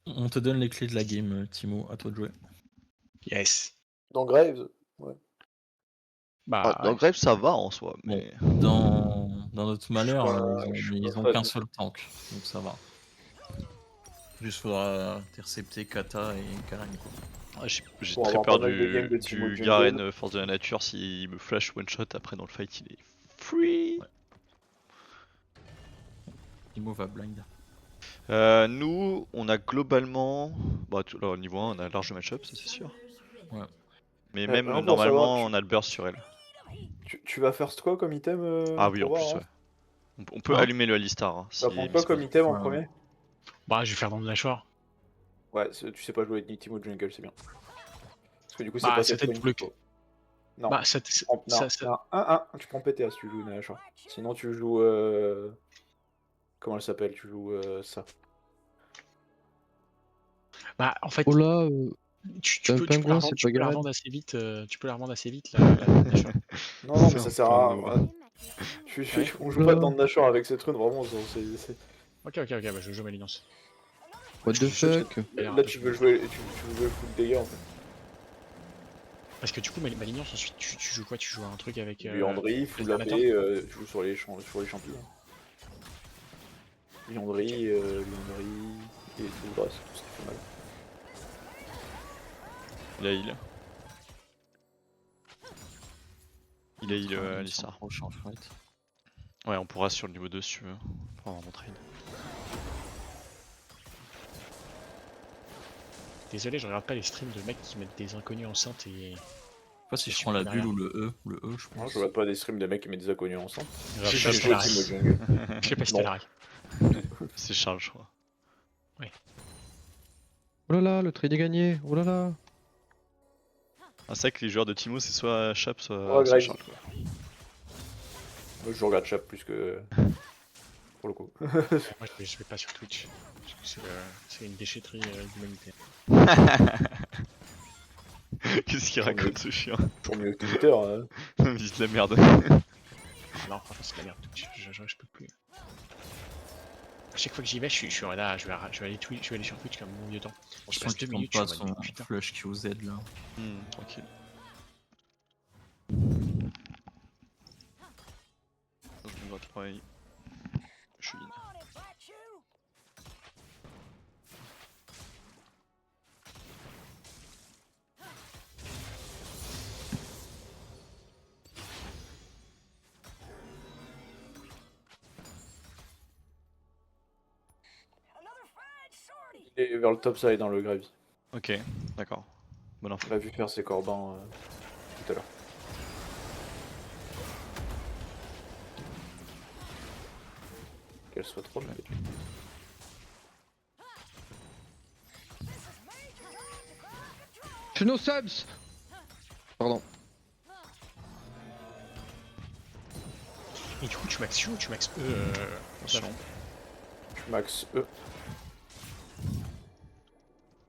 On te donne les clés de la game, Timo, à toi de jouer. Yes. Dans Graves, ouais. Bah, Dans ouais. Grave ça va en soi, Bon, mais. dans notre malheur, je suis ils pas ont fan. qu'un seul tank, donc ça va. Juste faudra intercepter Kata et Karen, quoi. J'ai Pour très avoir peur pas mal de games de Timo du Jungle. Garen Force de la Nature s'il me flash one shot après dans le fight il est free. Ouais. Timo va blind. Nous on a globalement, bah, alors, au niveau 1 on a large match-up, ça c'est sûr. Ouais. Mais Par même exemple, pour savoir, normalement on a le burst sur elle. tu vas first quoi comme item Ah oui pour en voir, plus hein ouais. On peut Hein allumer le Alistar hein, Tu vas si prendre il quoi se comme pose. item en Ouais, premier? Bah, je vais faire dans le Nashor. Ouais, tu sais pas jouer ni Timo Jungle, c'est bien. Parce que du coup, c'est Bah, pas ça cette t'aide rune pour le. qu'il faut. Non. Bah, ça. Non, Ça. non, 1-1, tu prends PTA si tu joues Nashor. Sinon, tu joues. Comment elle s'appelle? Tu joues ça. Bah, en fait, Oh là, tu un peux la pingouin, revendre, c'est tu pas peux la Gareth. revendre assez vite. Tu peux la revendre assez vite, la Nashor. Non, non, mais C'est ça un sert pingouin. à. Ouais. On joue pas dans le Nashor avec cette rune, vraiment. Ok, bah je joue ma Alliance. What the fuck? Là, tu veux jouer full dégâts en fait. Parce que du coup, ma Alliance, ensuite, tu joues quoi? Tu joues un truc avec. Liandry, full AP, Alternator. tu joues sur les champions. Liandry et tout le reste, tout ce qui fait mal. Il a heal. Il a heal Alistar. Prochain fight. Ouais on pourra sur le niveau 2 si tu veux, pour avoir mon trade. Désolé, je regarde pas les streams de mecs qui mettent des inconnus enceintes et. Je sais pas si je Je prends la suis bulle derrière. ou le E. Le E, je Moi, pense. je regarde pas des streams de mecs qui mettent des inconnus ensemble. Je J'ai sais joué pas Timo si Jungle. je sais pas si t'as la règle. C'est Charles je crois. Oh là là, le trade est gagné. Oh là là. Ah, c'est vrai que les joueurs de Timo c'est soit Chap Oh, soit Graves. Charles quoi. Moi, je regarde Chap plus que. Pour le coup. Moi, je vais pas sur Twitch. Parce que c'est une déchetterie d'humanité. Qu'est-ce qu'il raconte ce chien? Pour mieux que Twitter. Il dit de la merde. Ah non, franchement, c'est de la merde Twitch. Je peux plus. À chaque fois que j'y vais, je suis là, je vais aller sur Twitch comme mon vieux temps. Je Je sens passe 2 qu'il compte minutes, pas je suis en mode son putain. flush QZ là. Tranquille. Donc, je me vois 3 je suis in. Et vers le top side dans le Graves. Ok, d'accord. Bonne info. On l'a vu faire ses corbans tout à l'heure. Qu'elle soit trop longue. Je no subs. Pardon. Et du coup, tu max Q ou tu max E Attention. Tu max E.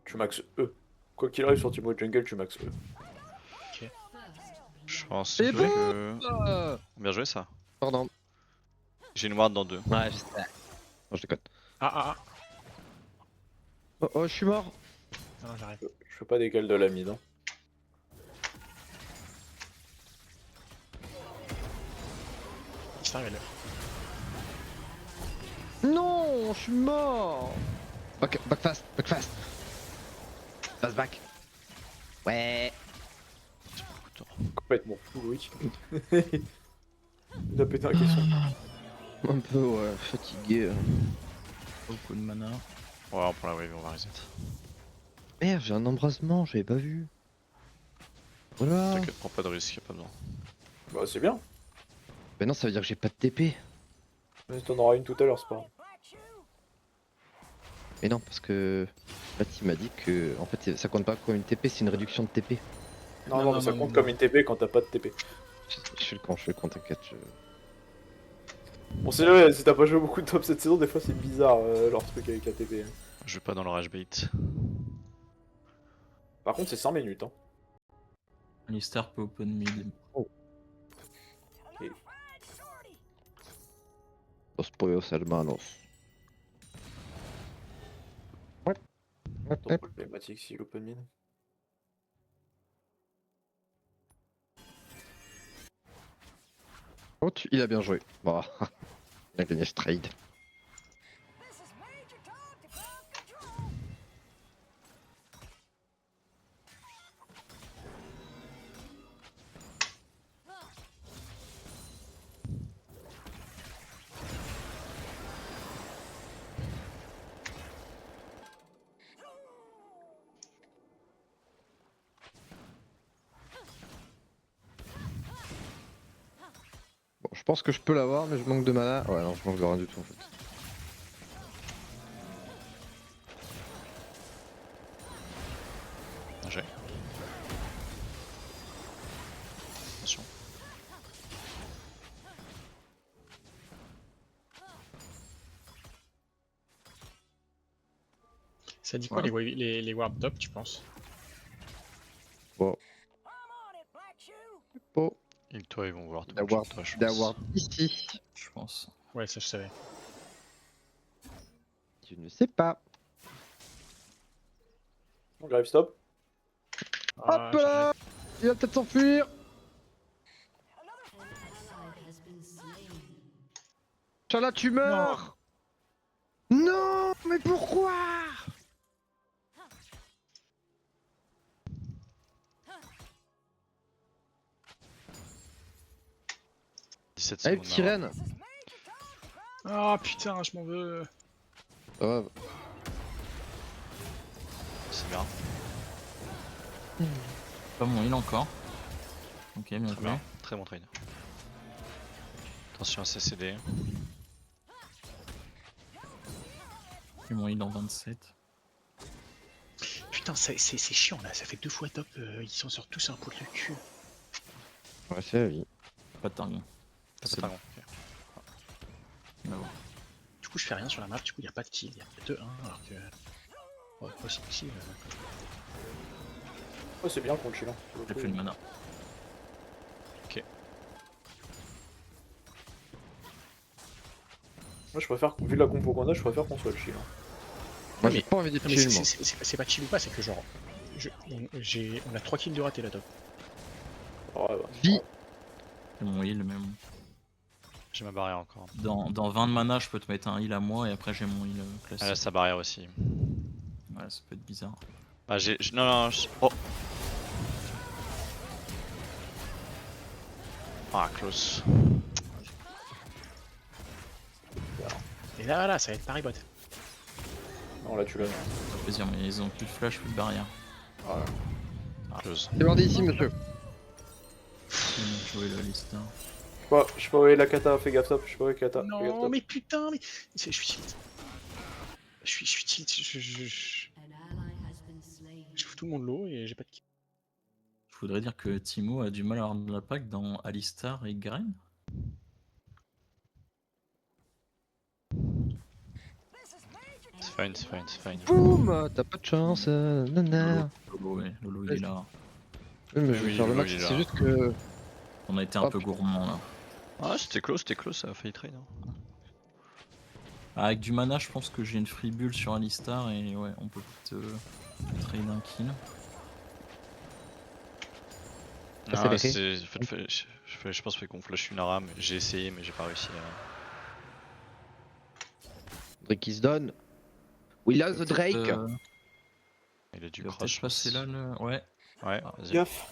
Tu max E. Quoi qu'il arrive sur Timo Jungle, tu max E. Je pense C'est que. Ah, Bien joué ça. pardon. J'ai une ward dans 2. Ouais, je sais. Non, je déconne. Ah. Oh, je suis mort. Non, j'arrête. Je fais pas d'égal de la mid. Hein. Star est là. Non, je suis mort. Back fast, back fast. Fast back. Ouais. Complètement fou, oui. Il a pété un caisson. Un peu, ouais, fatigué. Beaucoup de mana. Ouais, on prend la wave, on va reset. Merde, j'ai un embrasement, j'avais pas vu. Voilà. T'inquiète, prends pas de risque, y'a pas besoin. Bah, c'est bien. Mais non, ça veut dire que j'ai pas de TP. Mais t'en auras une tout à l'heure, c'est pas grave. Mais non, parce que là, il m'a dit que en fait, ça compte pas comme une TP, c'est une réduction de TP. Non, mais ça compte comme une TP quand t'as pas de TP. Je fais le con, t'inquiète. On sait jamais, si t'as pas joué beaucoup de top cette saison, des fois c'est bizarre leur truc avec la TP. Hein. Je vais pas dans le rage bait. Par contre, c'est 100 minutes. Hein. Alistar peut open mid. Los pollos hermanos. Trop problématique si l'open mid. Oh, il a bien joué. Bon. Il a gagné ce trade. Bon, je pense que je peux l'avoir, mais je manque de mana. Ouais, non, je manque de rien du tout en fait. J'ai. Attention. Ça dit quoi les warp top, tu penses? Bon. Oh, Et toi, ils vont vouloir te d'avoir match-up, toi, je pense. d'avoir ici. Je pense. Ouais, ça je savais. Je ne sais pas. Grave stop. Ah, Hop là. Il va peut-être s'enfuir. Chala, tu meurs. Non, mais pourquoi? 17 Allez, secondes. petit reine. Ah putain, je m'en veux. Oh, C'est bien. Pas mon heal encore. Ok, bien Très joué. bien. Très bon trade. Attention à CCD. J'ai mon heal en 27. Putain, c'est chiant là, ça fait 2 fois top, ils s'en sortent tous un poil de cul. ouais, c'est la vie. Pas de target. T'as C'est pas bon. de dragon. Bah ouais. Du coup, je fais rien sur la map, du coup, il n'y a pas de kill, il y a 2-1 alors que. Ouais, pas si kill. Ouais, c'est bien qu'on chill. Hein. J'ai plus de mana. Moi, je préfère, vu la compo qu'on a, je préfère qu'on soit le chill. Hein. Moi, mais- j'ai pas envie d'être Non, mais chill, moi. c'est pas chill ou pas, c'est que genre. On a 3 kills de raté là top. Ouais, bah. Vie. J'ai mon heal même. J'ai ma barrière encore. Dans 20 de mana, je peux te mettre un heal à moi et après j'ai mon heal Ah là, classique. sa barrière aussi. Ouais, ça peut être bizarre. Ah, non, non, oh. Ah, close. Et là, voilà, ça va être pareil bot. Non, là, tu l'as. Ça fait plaisir, mais ils ont plus de flash, plus de barrière. Close. C'est bordé ici, monsieur. Bien joué le Lister. Je sais pas où est la kata, fais gaffe top, je sais pas où est la kata. fais gaffe, Non, top. mais putain, mais. Je suis tilt. Je suis tilt, je fous tout le monde l'eau et j'ai pas de kill. Je voudrais dire que Timo a du mal à avoir de l'impact dans Alistar et Garen. C'est fine, c'est fine, c'est fine. Boum. T'as pas de chance, nana. Lolo, ouais, Lolo il est là. Oui, mais je vais Oui, faire le Lolo, max, il est là. c'est juste que. On a été un Hop. peu gourmand là. Ah, c'était close, ça a failli trade. Hein. Avec du mana, je pense que j'ai une free bull sur Alistar et ouais, on peut peut-être trade un kill. Ça Ah, fait c'est. En fait, je pense qu'on flash une ARAM. J'ai essayé, mais j'ai pas réussi à. Drake is done. We lost the Drake. Il a dû Il va cross. peut-être je passer pense. là le. Ouais, Ouais, Ah. vas-y. Gaffe.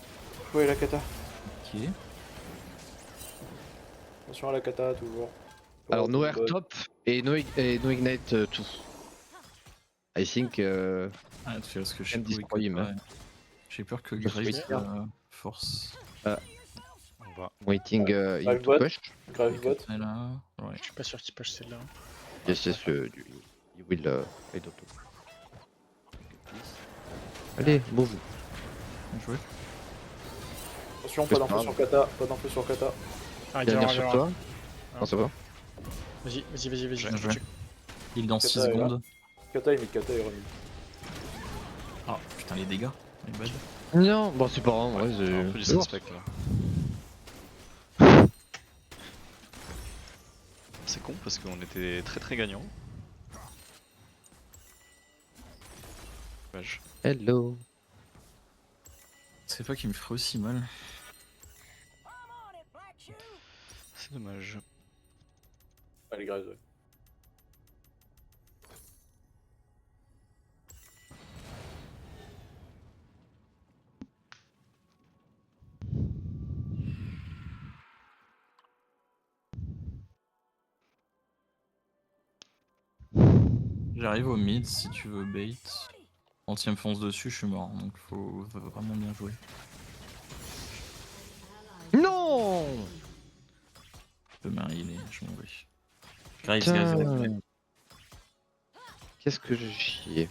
Où est la kata? ok. Attention à la kata, toujours. Alors, no Bonne. air top et no ignite tout. I think. Ah, tu vois ce que je And sais destroy him, hein. J'ai peur que Just Grace wait here. force. On va. Waiting him Dive to bot. push. Grave bot. Et là, ouais. Je suis pas sûr qu'il push celle-là. Yes, yes, you will head auto. Allez, move. Bien joué. Attention, pas d'info grave. sur kata, pas d'info sur kata. Ah, Il y a viens, un sur viens, toi. Ah. Non, ça va. Vas-y. Bien joué. Il dans 6 Kata est là. secondes. Kata est mis, kata est remis. Ah putain, les dégâts. My bad. Non, bon, c'est pas grave, en vrai, Un peu du c'est lourd. suspect là. C'est con parce qu'on était très gagnants. Dommage. Hello. C'est pas qui me ferait aussi mal. C'est dommage. Ah, les Graves, ouais. J'arrive au mid si tu veux bait. Quand il me fonce dessus, je suis mort, donc faut vraiment bien jouer. Non. Demain il est, je m'en vais. Graves, Putain. Graves. Qu'est-ce que j'ai chié.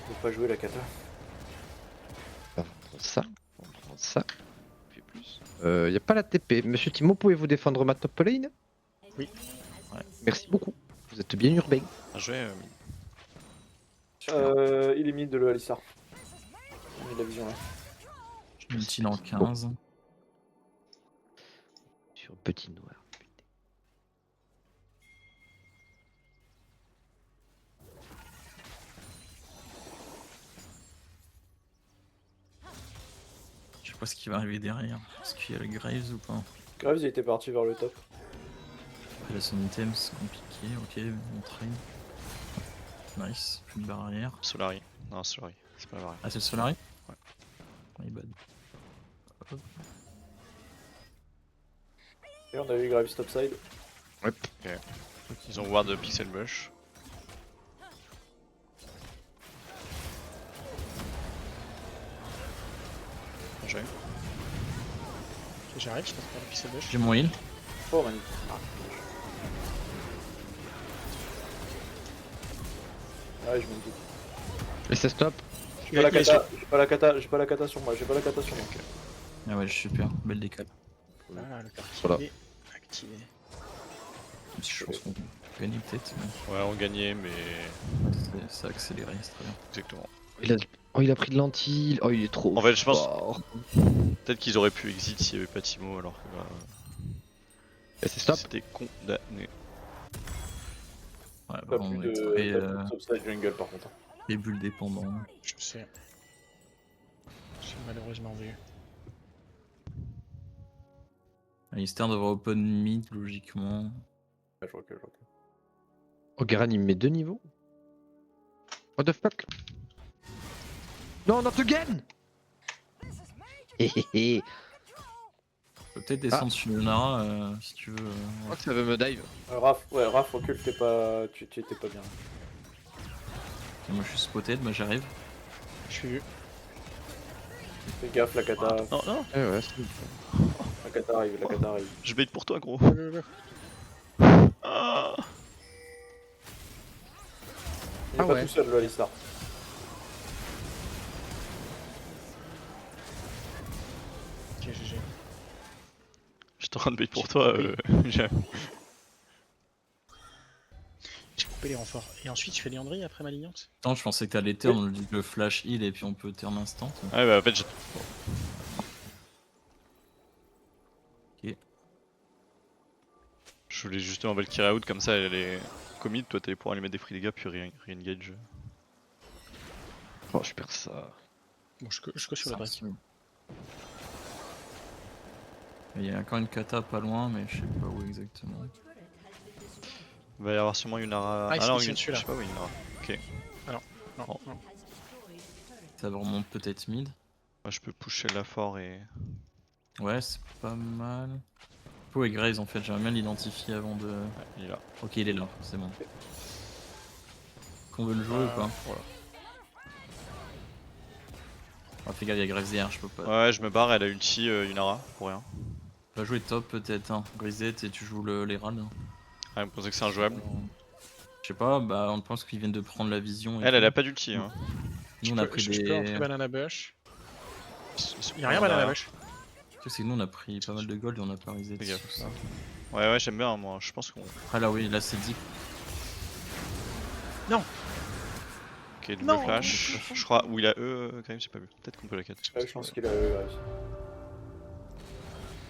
Faut pas jouer la kata. On prend ça. On prend ça. On fait plus. Y a pas la TP. Monsieur Timo, pouvez-vous défendre ma top lane? Oui. Ouais. Merci beaucoup. Vous êtes bien urbain. Bien joué. Il est mid de le Alistar. Il a la vision là. Ulti dans 15. Sur petit noir. Putain. Je sais pas ce qui va arriver derrière. Est-ce qu'il y a le Graves ou pas? Graves, il était parti vers le top. Après là son item c'est compliqué, ok, on trade. Nice, plus de barrière. Solari. Non, Solari. C'est pas vrai. Ah c'est le Solari? Ouais. My bad. Hop. Et on a eu Graves topside. Ils ont ward de Pixel Bush. Bien joué. J'arrive, je passe par le pixel bush. J'ai mon heal. Oh, magnifique. Ah, ouais, je me dis. Et c'est stop. J'ai pas la kata, j'ai pas la kata, j'ai pas la kata sur moi, j'ai pas la kata sur moi. Ah ouais, super, belle décale. Voilà, le carte Voilà. est activé. Même si je pense qu'on gagne peut-être, mais Ouais, on gagnait, mais. ça a accéléré, c'est très bien. Exactement. Il a pris de l'anti. Oh, il est trop. En fait, je pense. fort. Peut-être qu'ils auraient pu exit s'il n'y avait pas Timo, alors que là. Et c'est stop. C'était condamné. Ouais, Pas bah, on plus est de très, topside jungle par contre. les bulles dépendants. Je sais. J'ai malheureusement vu. Alistair devrait open mid logiquement. Ouais, je vois que. Oh, Garan, il me met 2 niveaux. What the fuck? Non, not again! Hé hé hé. Tu peux peut-être descendre sur Lunara si tu veux. Je crois que ça veut me dive. Raph, ouais, Raph, recule, t'es pas. Tu étais pas bien. Ok, moi je suis spotted, moi j'arrive. Je suis vu. Fais gaffe, la kata. Non, non, Ouais, c'est La kata arrive, la kata arrive. je bait pour toi, gros. Ah. Il est Ah pas ouais. tout seul, le Alistar. Ok, GG. J'étais en train de bait pour toi. J'ai- J'ai coupé les renforts. Et ensuite, tu fais Liandry après ma lignante? Attends, je pensais que t'allais turn le flash heal et puis on peut turn instant. Ouais, bah en fait, Ok. je voulais justement Valkyrie out, comme ça elle est commit, toi t'allais pouvoir lui mettre des free dégâts puis re-engage. Oh, je perds ça. Bon, je go sur le break. Il y a encore une kata pas loin, mais je sais pas où exactement. Il va y avoir sûrement une Ara. Ah, ils non, sont une... dessus, là. je sais pas où il y a une Ara. Ok. Non, Bon. non. Ça remonte peut-être mid. Moi je peux pusher la fort et. Ouais, c'est pas mal. Po et Graves en fait, j'aimerais bien l'identifier avant de. Ouais, il est là. Ok, il est là, c'est bon. Qu'on veut le jouer ou pas? Voilà. Ah, fais gaffe, il y a Graves derrière, je peux pas. Ouais, je me barre, elle a ulti une Ara pour rien. On va jouer top peut-être, hein. Grisette et tu joues l'Herald. Ah, vous pensez que c'est injouable? Je sais pas, bah on pense qu'ils viennent de prendre la vision. Et Elle tout. a pas d'ulti. Hein. Nous on a pris Je peux entrer des. banana bush. Y'a Ah, rien banana bush. Le truc, c'est que nous on a pris pas mal de gold et on a pas risé Fais dessus. gaffe. Ouais, j'aime bien, moi. Je pense qu'on. Ah là oui, là c'est dit. Ok, double Non. flash. Je crois. Où il a quand même, j'ai pas vu. Peut-être qu'on peut la 4. Ouais, je pense qu'il a eu Graves.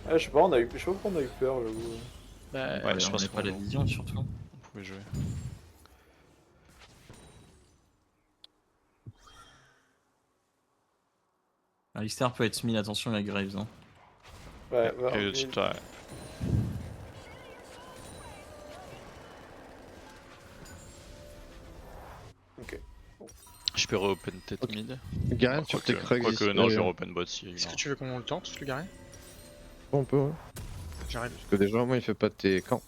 Ah, je sais pas, je sais pas pourquoi on a eu peur, j'avoue. Bah, Ouais, je on pense n'a pas qu'on la vision surtout. on pouvait jouer. Alistar peut être mid, attention, il y a Graves. Hein. Ouais, Ok, ouais, tu t'as- ok. Je peux re-open tête Ok. mid. Garen sur tes Krugs. Quoique, non, je vais re-open bot si. Est-ce que tu veux qu'on le tente, le Garen? On peut, ouais. J'arrive. Parce que déjà, moi, il fait pas tes camps.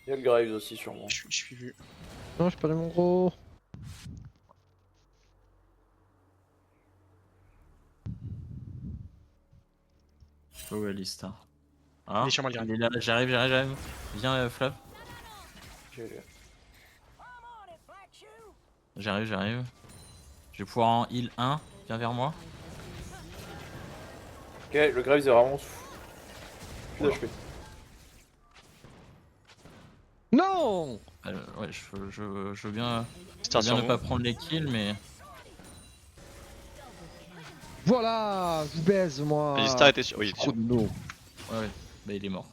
Il y a le Graves aussi sûrement. Je suis vu. Non, j'ai perdu mon gros. Oh, Alistar. Ah, Il est sur moi, le Garen. il est là, j'arrive. Viens, Flav. J'ai- J'arrive. Je vais pouvoir en heal 1. Viens vers moi. Ok, le Graves est vraiment. Plus d'HP. Non! Ouais, je veux bien, C'est un ne sur pas prendre les kills, mais. Voilà! Je vous baise, moi! Alistar était sur. Oui, il était Trop sur. de no. Ouais, bah il est mort.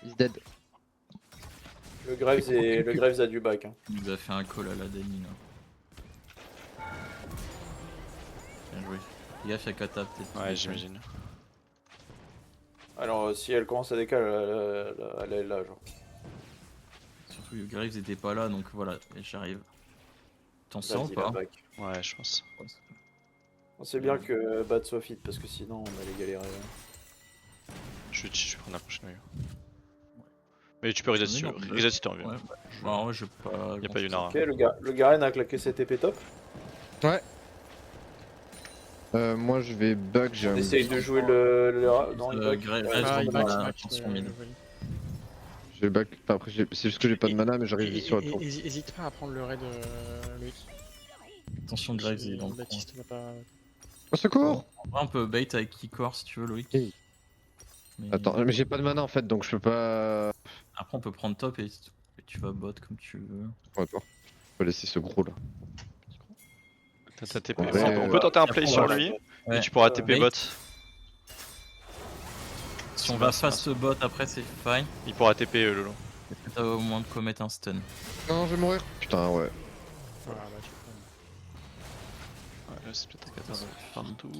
He's dead. Le Graves a du back. Hein. Il nous a fait un call à la Dani là. Bien joué. Fais gaffe, il y a Kata peut-être. Ouais, j'imagine. Alors si elle commence à décaler, elle est là genre. Surtout que Graves était pas là, donc voilà, et j'arrive. T'en sors ou Vas-y, la pas? back. Ouais, je pense. C'est bien que Bad soit fit parce que sinon on allait galérer. Je vais prendre la prochaine wave. Mais tu peux reset si tu veux. Non, Reset si t'as envie. Ouais, bah ouais, je pas. Y'a pas Yunara. Ok, le Garen a claqué ses TP top. Moi, je vais bug, j'ai On un... essaye de jouer non, il bug. Graves, Ouais, Ah, il dans back, la- il back, attention mid. Je vais bug. Enfin, après, c'est juste que j'ai pas de mana, mais j'arrive vite sur la tour. Hésite pas à prendre le raid, Loïc. Attention, Graves il est dans le coin. Baptiste va pas. Au secours! En vrai, on peut bait avec Keycore si tu veux, Loïc. Oui. Mais- Attends, mais j'ai pas de mana en fait, donc je peux pas... Après, on peut prendre top et tu vas bot comme tu veux. Ouais, attends. Je peux laisser ce gros là. T'as TP. En vrai, On peut tenter un play après, sur on va- lui. Ouais. Et tu pourras TP Bait. bot. Si on va fast bot après, c'est fine. Il pourra TP Lolo. T'as au moins de commettre un stun. Non, je vais mourir. Putain, ouais. Ah, bah, tu peux. Ouais, là c'est peut-être un Qatar de partout.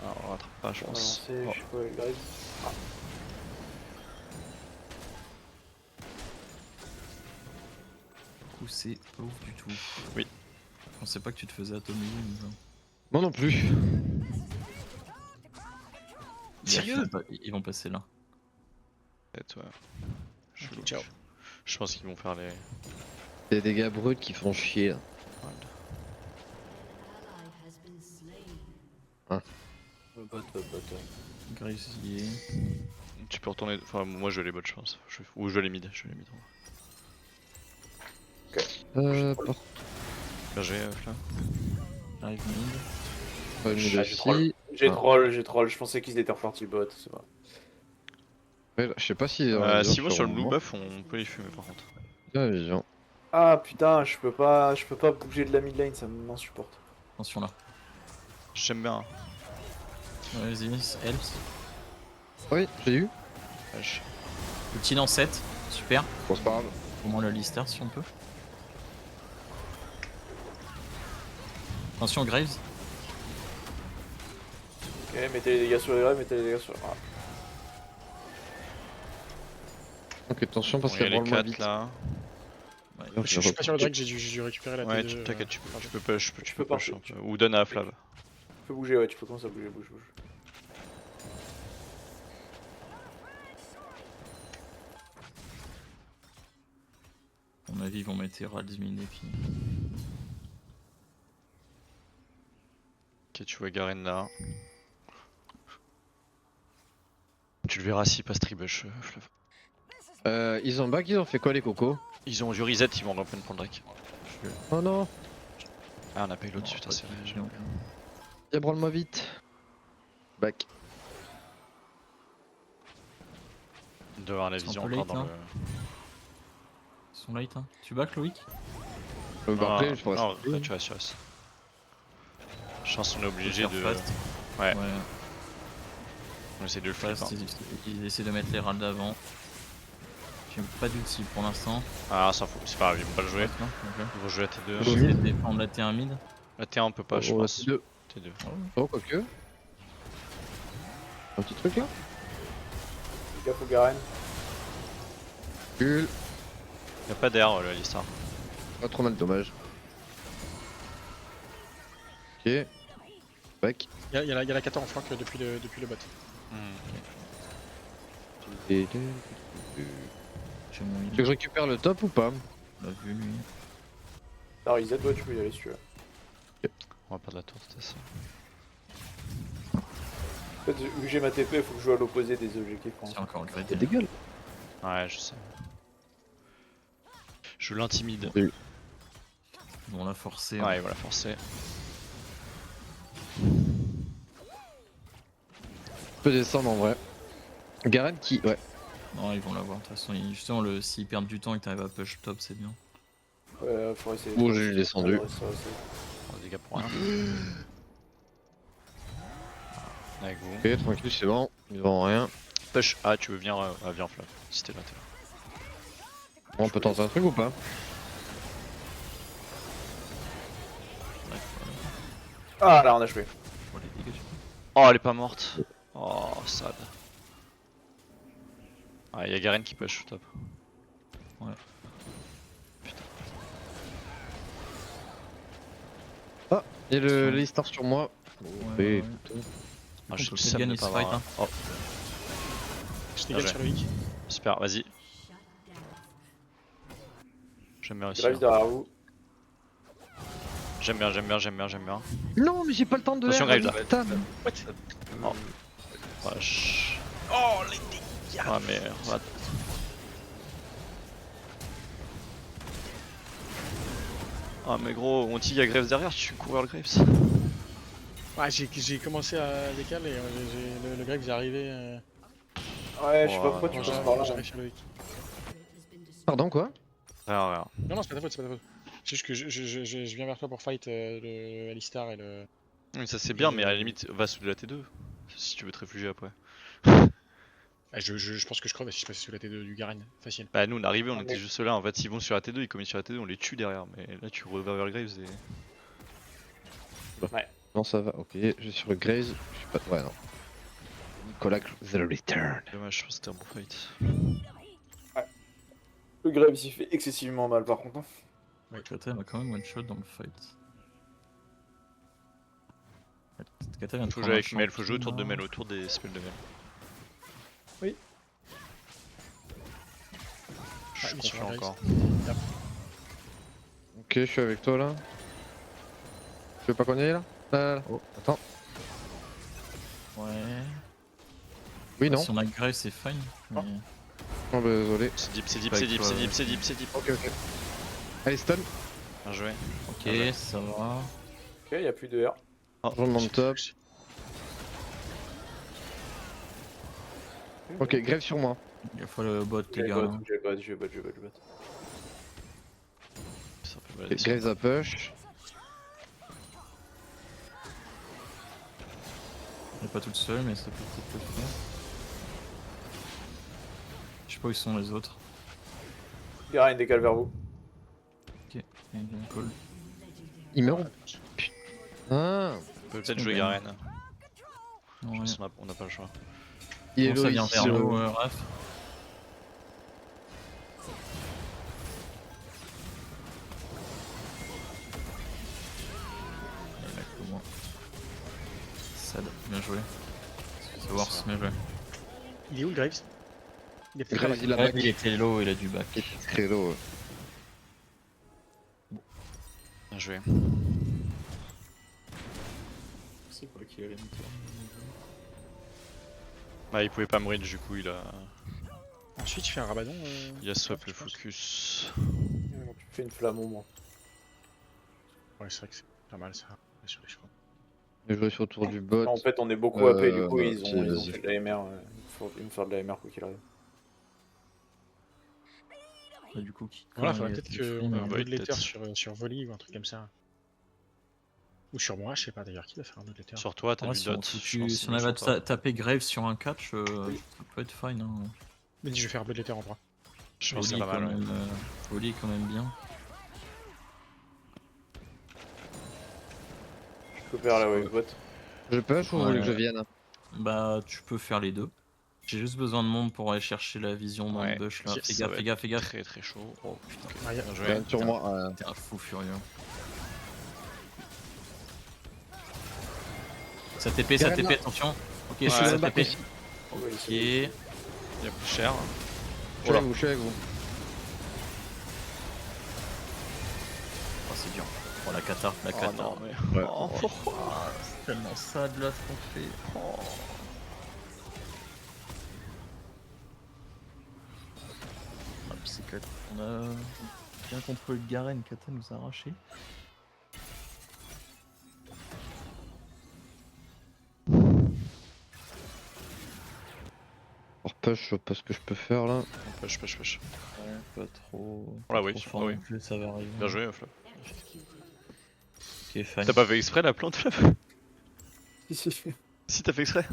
Ah, on rattrape pas, je pense. Avancer, Bon. je sais pas, le Graves. Du coup, c'est pas ouf du tout. Oui. Je pensais pas que tu te faisais atomiser. Moi non plus. Sérieux? Ils vont passer là. Peut-être, ouais. Ok, ciao. Je pense qu'ils vont faire les. Des dégâts bruts qui font chier là. Bot. Graves y est. Tu peux retourner. Enfin, moi je vais les bots, je pense. Ou je vais les mid. Par Bien joué, Flav. J'arrive mid. contre, j'ai aussi. troll. J'ai troll, je pensais qu'ils étaient repartis bot, c'est vrai. Ouais, je sais pas si. Si moi sur le blue buff, on peut les fumer par contre. Bien, vision. Ah putain, je peux pas bouger de la mid lane, ça m'insupporte. Attention là. J'aime bien. Ouais, vas-y, helps. Oui, j'ai eu. Wesh. Ulti dans 7. Super. Bon, c'est pas grave. Au moins le Lister si on peut. Attention, Graves. Ok, mettez les dégâts sur les Graves, Ah. Ok, attention parce Bon, il y a qu'il y a les moins 4 vite. là. Ouais. Je suis pas sur le Drake, j'ai dû récupérer la Ouais, T2, t'inquiète, tu pardon. peux push, tu peux push partir. un peu. Ou donne à Flav. Tu peux bouger, ouais, tu peux commencer à bouger, bouge. À mon avis, ils vont mettre Herald mid et puis. Ok, tu vois Garen là. Tu le verras s'il passe tribush, Flav. Ils ont back, ils ont fait quoi les cocos? Ils ont du reset, ils vont open pour le Drake. Oh non! Ah, on a payé l'autre, putain, c'est vrai. j'ai oublié. Débranle-moi vite. Back. Il doit avoir la C'est un vision peu encore late, dans hein. le. Ils sont late, hein. Tu back, Loïc? Bah, après, je pourrais. non, tu restes. Je pense qu'on est obligé Faire de. fast. Ouais. Ouais, On essaie de le flip. fast, Hein. ils essaient de mettre l'Herald avant. J'ai pas d'ulti pour l'instant. Ah, ça fout, c'est pas grave, ils vont pas le jouer. Maintenant, ok. Ils vont jouer à T2. Je vais défendre la T1 mid. La T1 on peut pas, je Oh, pense. T2. T2. Oh, quoique. Un petit truc là. Fais gaffe au Garen. Cool. Y'a pas d'air, le Alistar. Pas trop mal, dommage. Ok. Back. Il y a la Kata en flank depuis le bot. Et... J'ai mon Tu veux heal. que je récupère le top ou pas? On l'a vu lui. T'as reset, toi, tu peux y aller si tu veux. On va perdre la tour de toute façon. En fait, vu que j'ai ma TP, il faut que je joue à l'opposé des objectifs. Quand C'est encore le C'est Gretel. dégueulasse. Ouais, je sais. Je l'intimide. On l'a forcé. Ouais, il va la forcer. Je peux descendre en vrai. Garen qui. Ouais. Non, ils vont l'avoir. De toute façon, justement, s'ils perdent du temps et que t'arrives à push top, c'est bien. Ouais, faut essayer. Bon, j'ai descendu. Ouais, ça, On a des gars pour rien. Avec vous. Ok, tranquille, c'est bon. Ils vont rien. Push. Ah, tu veux venir viens, Flav. Si t'es là, t'es là. Bon, on peut tenter un truc ou pas? Bref, voilà. Ah, là, on a joué. Faut les dégager. Oh, elle est pas morte. Oh, sad. Ah, y'a Garen qui push top. Et le Leicester sur moi. Ouais. Ah, On j'ai peut le peut-être seum de gagner pas ce fight. avoir. Hein. Oh, Je dégage ouais. sur le hic. super, vas-y. J'aime bien aussi. Graves derrière vous. J'aime bien, j'aime bien, j'aime bien, j'aime bien. Non, mais j'ai pas le temps de Attention, R, Graves, putain. Oh. Wesh. Oh les dégâts. Ah, mais. What. Ah, mais gros, on dit y'a Graves derrière, tu couvrir le Graves. Ouais, j'ai commencé à décaler et le Greg est arrivé Ouais, je sais pas Ouais, pourquoi tu quand passes par là. j'arrive sur le hic. Pardon, quoi? Rien, rien. Non, c'est pas ta faute, c'est pas ta faute. C'est juste que je viens vers toi pour fight le Alistar et le. Oui, ça c'est bien, mais à la limite, va sous la T2. Si tu veux te réfugier après. Ah, je pense que je creve si je passais sous la T2 du Garen, facile. Bah, nous on est arrivé, on Ah, était mais- juste là. En fait, s'ils vont sur la T2, ils commettent sur la T2, on les tue derrière. Mais là, tu reviens vers le Graves et. Non, ça va, ok. Je suis sur le Graze. Je suis pas. Ouais, non. Nicolas The Return. Dommage, je pense que c'était un bon fight. Le Graves il fait excessivement mal par contre. Kata m'a quand même one shot dans le fight. Kata vient de Faut prendre jouer un avec Mel, faut champion, jouer autour de là. Mel, autour des spells de Mel. Oui. Je suis il est sur confiant un encore. Ok, je suis avec toi là. Tu veux pas qu'on y aille là? Là. Oh. Attends. Ouais. Oui, non. Si on a Graves, c'est fine. Mais... Oh, bah, désolé. C'est deep, c'est deep, Pas c'est avec deep, toi, c'est deep, ouais. c'est deep, c'est deep. Ok, ok. Allez, stun. Bien joué. Ok, Ah ouais. ça va. Ok, y'a plus de R. Je remonte top. Ok, grève sur moi. Il faut le bot, les J'ai gars. bot, là. j'ai bot, j'ai bot, j'ai bot, j'ai bot. Ça peut Ok, aller. Graves à push. Elle est pas toute seule, mais ça peut peut-être le faire. Je sais pas où ils sont les autres. Garen décale vers vous. Il y a une call. Il meurt. Ah. On peut peut-être jouer Garen. Non, Je ouais. pense qu'on n'a pas le choix. Il est Bon, ça low vient ici. vers nous, Raph. Il est là que moi. Sad, bien joué. C'est worse, bien joué. Il est où le Graves? Il est peut-être Graves, là, il a Ouais, back. il était low, il a du back. Il est très low. Bien joué. C'est quoi qui est limité? Bah, il pouvait pas mourir, du coup, il a Ensuite, tu fais un rabadon. il a swap le je pense. focus. Tu fais une flamme au moins. Ouais, c'est vrai que c'est pas mal ça. Sur les chevaux. Je joué sur le tour du bot. En fait, on est beaucoup AP, du coup, si, ils ont vas-y. fait de la MR. Ils vont faire de la MR quoi qu'il arrive. Ouais, du coup, qui Voilà, quand faudrait il peut-être est free, qu'on ait un mais- Ouais, node letter peut-être. sur Volley ou un truc comme ça. Ou sur moi, je sais pas d'ailleurs qui va faire un node letter. Sur toi, t'as Ouais, du si dot. on, je si pense tu, que si c'est on mieux avait sur toi. tapé Graves sur un catch, ça peut être fine. Hein. Mais dis, je vais faire un node letter en droit. Je pense que c'est Oli pas quand mal. Ouais. même, Oli quand même bien. Je peux faire la wave bot. Je push ou vous voulez que je Ouais. vienne? Bah tu peux faire les deux. J'ai juste besoin de monde pour aller chercher la vision dans Ouais. le bush là. Yes, Fais ça gaffe, va fais être gaffe, fais gaffe. Très très chaud. Oh putain, Ah, bien joué. Viens sur moi. t'es un fou furieux. Ça TP, ça Garen, TP, là. attention. Ok, Ouais, je suis ça ça back TP. aussi. On va Ok. essayer. Il a plus cher. Je suis avec vous, je suis avec vous. Oh c'est dur. Oh la cata, la Oh cata. non, mais. Ouais. Oh. C'est tellement sad là ce qu'on fait. Ah, puis c'est que on a bien contrôlé le Garen, Kata nous a arraché. Pour push, je sais pas ce que je peux faire là. Push. Ouais, pas trop. Oh là pas oui, trop fort oh oui. non plus, ça va arriver. Bien joué, Flop. Ok, fine. T'as pas fait exprès la plante, Flop? Si. Si, t'as fait exprès.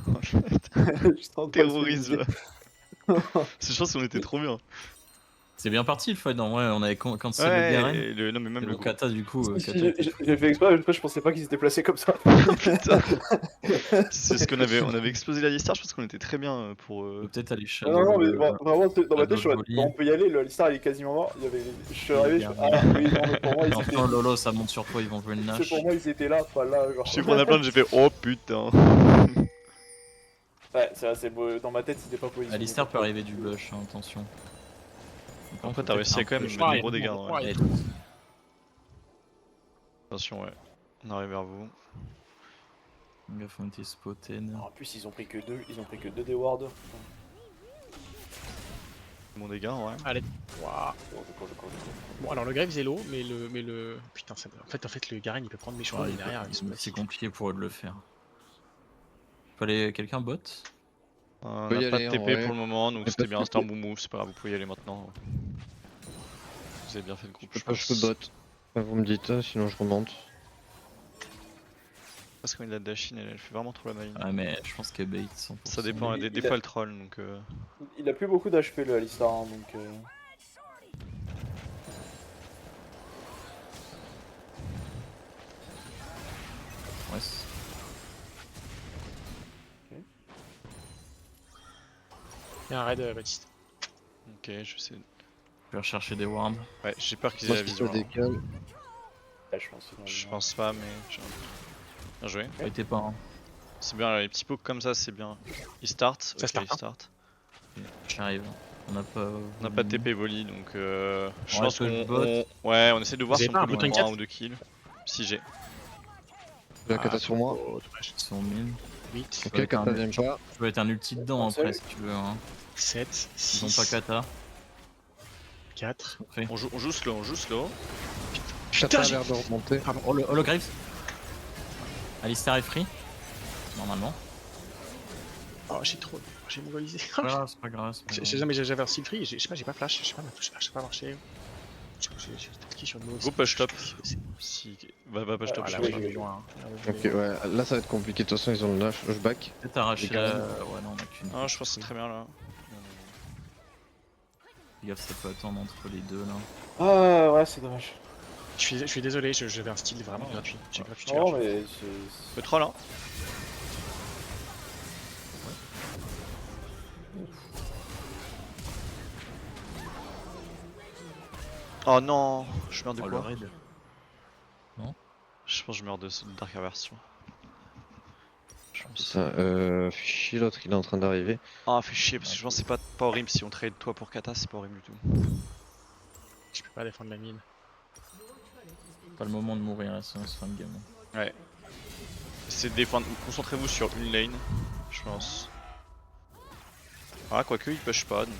Juste en train de Terrorise. se C'est je pense qu'on était trop bien. C'est bien parti le fight, en vrai, on avait cancel le Ouais, Garen. et non mais même Et le le Kata du coup. Si, Kata était fou. j'ai fait exprès, après je pensais pas qu'ils étaient placés comme ça. Putain. C'est ce qu'on avait, on avait explosé la Alistar, je pense qu'on était très bien pour. On peut peut-être aller Non, shadow. non, mais vraiment, dans ma tête, je suis en Shadow mode, Volley. bon, on peut y aller, le Alistar il est quasiment mort. Il y avait... Je suis Et arrivé, je Garen. ah oui, non, mais pour moi, ils étaient... Enfin Lolo, ça monte sur toi, ils vont jouer le C'est Nash. pour moi, ils étaient là, pas là, genre. Je sais prendre la plante, j'ai fait oh putain. Ouais, c'est vrai, c'est beau. Dans ma tête, c'était pas positionné. Alistair peut arriver du bush, hein, attention. Après, t'as réussi à quand même mettre mettre des gros dégâts. Ouais. Ouais, Attention, ouais. On arrive vers vous. gaffe, on était spotted. En plus, ils ont pris que deux des wards. Bon dégâts, ouais. Allez. Waouh. Bon, alors le Grave zélo, mais le. Putain, ça... en fait, le Garen il peut prendre méchant Ouais, derrière. Ils sont c'est compliqué pour eux de le faire. Fallait quelqu'un bot. On Peut y n'a pas de aller, en TP vrai. pour le moment, donc Mais c'était parce bien. que C'était un bon move, c'est pas grave, vous pouvez y aller maintenant. Vous avez bien fait le groupe, Je je push pense. le bot. Vous me dites, sinon je remonte. Parce qu'il a Dashin, elle fait vraiment trop la maline. Ah mais je pense qu'elle bait 100%. Ça dépend, Il- des il a- fois elle troll donc. Il a plus beaucoup d'HP le Alistar, hein, donc. Ouais. Il y a un raid, Baptiste. Ok, je sais. Je vais rechercher des wards. Ouais, j'ai peur qu'ils aient Moi la je vision. sur des câbles. Ouais, je pense. Je pense pas, mais. Bien joué. Arrêtez pas. Hein. C'est bien, les petits pokes comme ça, c'est bien. Il start, Ça ok, start, il start. J'arrive. On n'a pas. On n'a pas de TP volley donc je On pense reste qu'on. bot. Ouais, on essaie de voir Vous si avez on pas peut un louper bouton 1 ou 2 kills. Si j'ai. La kata sur moi. Oh, dommage. Ils sont 1000. 8, Ouais, Ok, kata vient pas. Je peux être un ulti dedans Cancel. après si tu veux. Hein. 7, Ils ont 6, pas kata. 4. Après. On joue slow, on joue slow. Kata a j'ai- l'air de remonter. Pardon, oh le Graves. Alistair est free. Normalement. Oh, j'ai trop. J'ai mongolisé. C'est pas grave, c'est pas grave. c'est pas grave. J'ai jamais j'avais un style free, je sais pas, j'ai pas flash, je sais pas, ma touche marche pas marché. J'ai cliqué sur le mot. Go push top. Si. Va push top, Ah, je là, suis oui, pas oui. loin. Ok, ouais, là ça va être compliqué. De toute façon, ils ont le dash. Je back. Peut-être arracher Les la. Garen. Ouais, non, on a qu'une. Ah, je pense que c'est très bien là. Fais gaffe, ça peut attendre entre les deux là. Ah, ouais, c'est dommage. Je suis désolé, j'avais un style vraiment gratuit. J'ai gratuit. Non, mais c'est. Le troll hein. Oh non, je meurs de Oh le quoi? raid. Je pense que je meurs de Dark Aversion. Je pense. Fichier, l'autre il est en train d'arriver. Ah, fait chier parce que je pense que c'est pas horrible si on trade toi pour Kata, c'est pas horrible du tout. Je peux pas défendre la mine. Pas le moment de mourir là, c'est fin de game. Ouais. C'est défendre. Concentrez-vous sur une lane, je pense. Ah, quoique il push pas donc.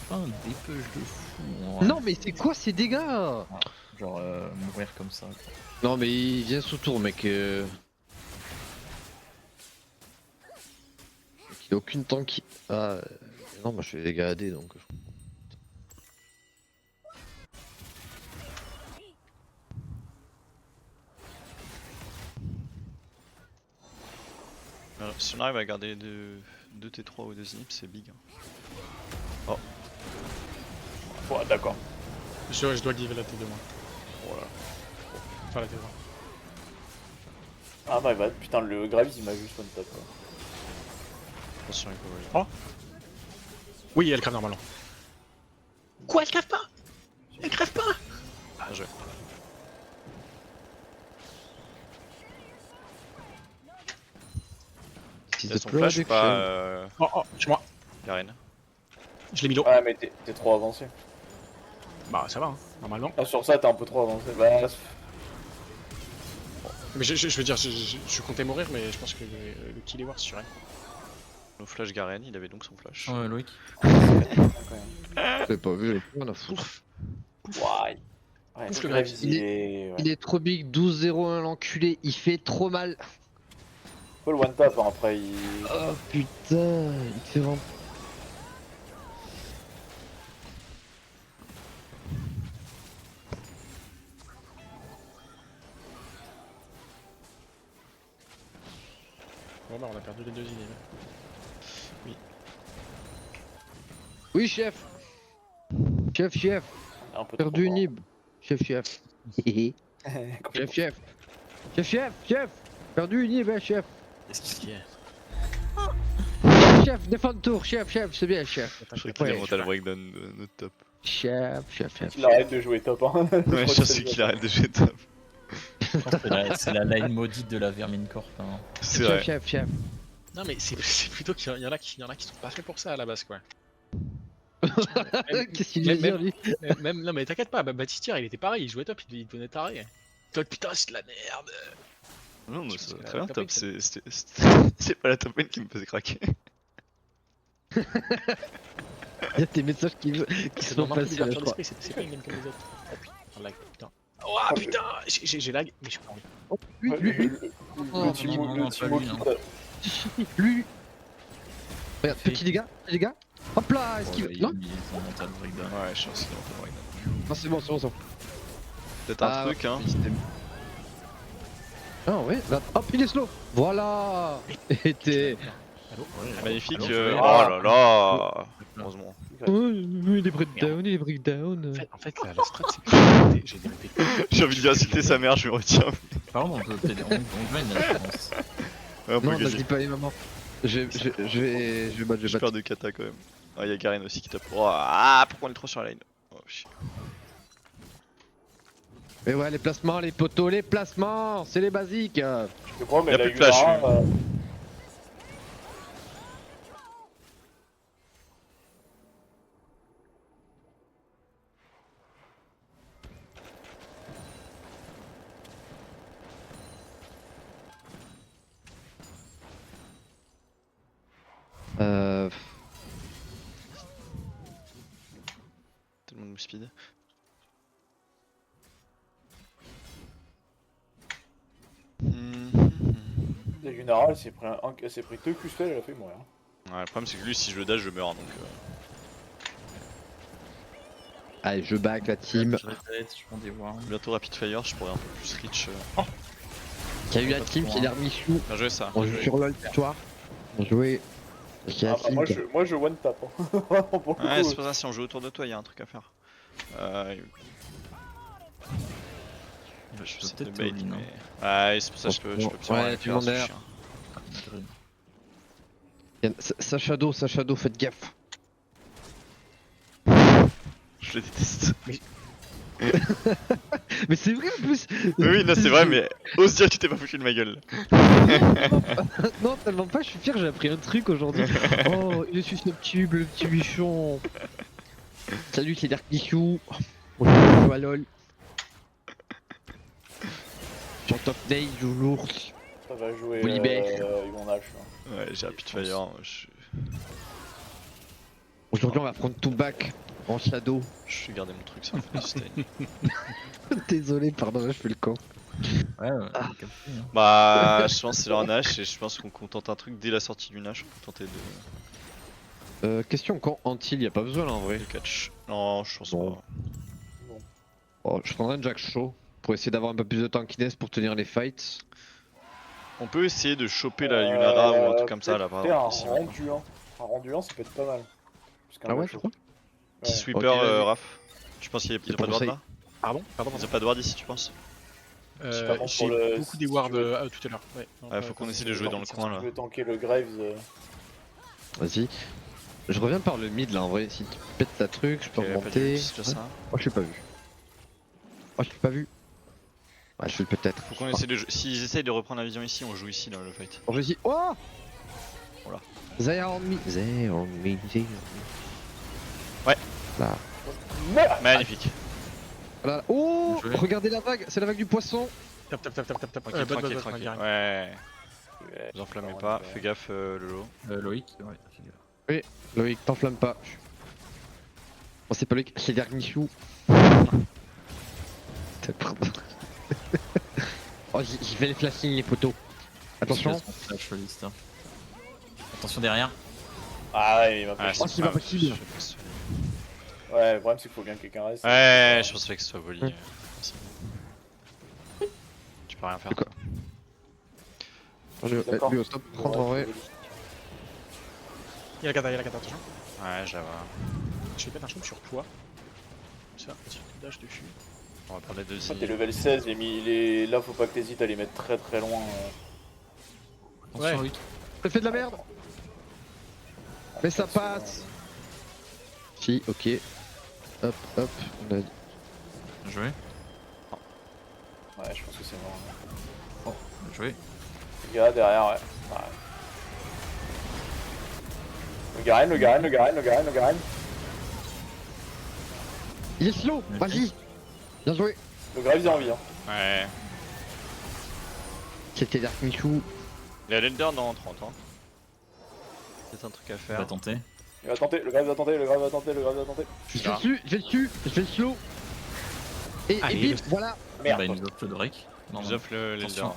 Pas un dépeuge de fou. en vrai. Non, mais c'est quoi ces dégâts? Genre mourir comme ça. Quoi. Non, mais il vient sous tour, mec. Il a aucune tank. Ah, non, moi je fais des dégâts AD donc. Si on arrive à garder de 2 T3 ou 2 inhibs, c'est big. Ouais, d'accord. Je dois give la T2 moi. Voilà. Enfin la T3. Ah bah, putain, le Gravis il m'a juste one tap. Quoi. Attention, il peut voler. Oui, elle crève normalement. Quoi, elle crève pas? Elle crève pas? Bien joué. Il a son flash ou pas, Oh, chez moi. Garen? Je l'ai mis low. Ouais, mais t'es trop avancé. Bah ça va, hein, normalement. Ah, sur ça, t'es un peu trop avancé. Bah, Mais je veux dire, je comptais mourir, mais je pense que le kill est worse sur elle. No flash Garen, il avait donc son flash. Ouais, Loïc. quand même. J'ai pas vu, on a foutu. Ouais. Ouais, Ouf, le le Gravis Gravis. il est. Ouais. Il est trop big, 12-0-1 l'enculé, il fait trop mal. Faut le one tap hein, après il. Oh putain, il te fait vraiment. Bon bah on a perdu les deux inhibs. Oui, chef. Chef. Un peu Perdu trop une nib. Chef. Hehe. fort. Chef. Perdu une nib, hein, chef. Qu'est-ce qu'il y a? Chef, défends le tour, chef, c'est bien, chef. Je crois qu'il a Ouais, monté le breakdown de notre top. Chef. Il arrête de jouer top hein. Ouais, je sais qu'il arrête de jouer top. C'est la line maudite de la Vermine Corp. Hein. C'est vrai. Chef. Non mais c'est plutôt qu'il y en a qui sont pas faits pour ça à la base quoi. Qu'est-ce qu'il veut dire, lui? Même non mais t'inquiète pas, Baptiste il était pareil, il jouait top, il devenait taré. Toi putain c'est de la merde. Non, mais Je pense ça va que très bien, la top. top C'est pas la top lane qui me faisait craquer. Il y a des messages qui C'est sont vraiment plus passés, je d'ouverture crois. d'esprit, c'est pas une game comme les autres. Oh putain, lag, putain. Oh putain, j'ai lag, mais j'ai pas envie. Lui. Le non, Timo non, pas lui, qui hein. t'a- Lui. Regarde, petit dégât. Hop là, esquive. Non, Ils ont mental breakdown. Ouais, je pense qu'il a monté le breakdown. non, c'est bon. Peut-être un truc, hein. Ah ouais, là, hop, il est slow. Voilà. Et t'es. Allô? Magnifique. allô, Oh ah. là là. Heureusement. Il est breakdown. En fait la strat c'est que j'ai démonté. J'ai envie de lui insulter sa mère, je me retiens. Par contre, on peut gagne la référence. Ouais, on peut Non, gagner. vas-y, pas les mamans. Je vais battre, J'ai peur de kata quand même. Ah, y'a Garen aussi qui tape. Oh, ah, pourquoi on est trop sur la lane? Oh shit. Mais ouais, les placements, les poteaux, c'est les basiques. Je crois, mais Il y a la plus de flash, Yuna, lui. Tellement de move speed. La Yuna, elle s'est pris 2 Q-spells, elle a fait mourir. Ouais, le problème c'est que lui, si je le dash, je meurs donc. Allez, je back la team. Je répète, je prends des voir. Bientôt Rapid Fire, je pourrais un peu plus reach. Qui a eu la team, qui a l'air Michou. Bien joué ça. On joue sur LoL ce soir. On jouait. Qui a Ah bah, moi je one tap. Hein. Vraiment, pour le Ouais, coup. c'est pour ça, si on joue autour de toi, il y a un truc à faire. Je sais peut-être de bait, all-in, hein. mais. Ouais, c'est pour ça que je peux absolument Ouais, rien tu faire, demandes ce d'air. chien. Sa shadow, faites gaffe. Je le déteste. Mais c'est vrai en plus. Mais oui, non, c'est vrai, mais ose dire que tu t'es pas foutu de ma gueule. Non, tellement pas, je suis fier, j'ai appris un truc aujourd'hui. Oh, il est susceptible, le petit bichon. Salut, c'est Dark Michou. On joue à LoL. Sur Top Day, joue l'ours. Ça va jouer Bolibert. Yvon H. Hein. Ouais, j'ai Rapid Fire. Aujourd'hui, on va prendre tout back en shadow. Je vais garder mon truc, ça me fait du sustain. Désolé, pardon, là, je fais le camp. Ouais, capté, hein. Bah, je pense que c'est leur Nash et je pense qu'on tente un truc dès la sortie du Nash. On peut tenter Question, quand Antil, y a pas besoin là en vrai. de catch. Non, je pense Bon. pas. Oh, je prendrais un Jack Shaw pour essayer d'avoir un peu plus de tankiness pour tenir les fights. On peut essayer de choper la Yunara ou un truc comme ça là par peut-être exemple. un ici, maintenant. rendu 1. Un rendu 1, ça peut être pas mal. Parce qu'un Ah ouais, match tu au- crois Petit Ouais. sweeper, Ok, vas-y. Raph. Tu penses qu'il y a Je pas te de ward conseille. là Pardon. Ils ont pas de ward ici, tu penses? pas contre J'ai le- beaucoup si des tu wards veux- tout à l'heure. Ouais, non, Ouais, faut qu'on essaie de jouer dans le coin Si là. tu veux tanker le Graves, Vas-y. Je reviens par le mid là en vrai. Si tu pètes la truc, je peux Ok, pas de remonter. c'est déjà ça. Oh, je suis pas vu. Oh, je suis pas vu. Ouais, je suis peut-être. Faut qu'on essaie de jouer. S'ils essayent de reprendre la vision ici, on joue ici dans le fight. Oh, vas-y. Oh Voilà. They are on me. They are on me. They are on me. Ouais. Là. Merde. Magnifique. Voilà. Oh Bien joué. regardez la vague. C'est la vague du poisson. Tap, tap, tap, tap, tap, tap. Tranquille, tranquille, bot, tranquille. Garen. Ouais. Ouais. Vous enflammez pas. Fais gaffe, Lolo. Loïc, ouais, t'as fait gaffe. Loïc, t'enflamme pas. Oh, c'est pas Loïc, c'est Garnichou. Pardon. Oh, j'y vais les flashing les poteaux. Attention. Son flash, Alistar. Attention derrière. Ah ouais, il m'a pas Ah, Oh, c'est pas possible. je sais pas si- Ouais, le problème c'est qu'il faut bien que quelqu'un reste. Ouais, je pensais que ce soit Voli. Ouais. Tu peux rien faire. Quoi D'accord. Lui au stop, prendre en vrai. Il y a la kata, attention. Ouais, je la vois. Je vais mettre un champ sur toi. Ça, petit dash dessus. On va prendre les deux Ah, ici. t'es level 16, là faut pas que t'hésites à les mettre très très loin. Attention Ouais. Loïc. T'as fait de la merde. Mais ça passe. Si, ok. Hop, hop. On a... Bien joué. Ouais, je pense que c'est mort. Oh, bien joué. Le gars derrière, ouais. Le Garen. Il est slow. Ok. Vas-y. Bien joué. Le Graves est en vie. Hein. Ouais. C'était Dark Michou. Il y a l'Elder dans 30 ans. C'est un truc à On va faire. tenter. Il va tenter, le Graves va tenter. Je vais dessus, je vais dessus, je vais le slow. Et Allez, bip, voilà. Merde. Bah, il nous offre le Drake. Non, Je vous non. offre l'Elder. Attention.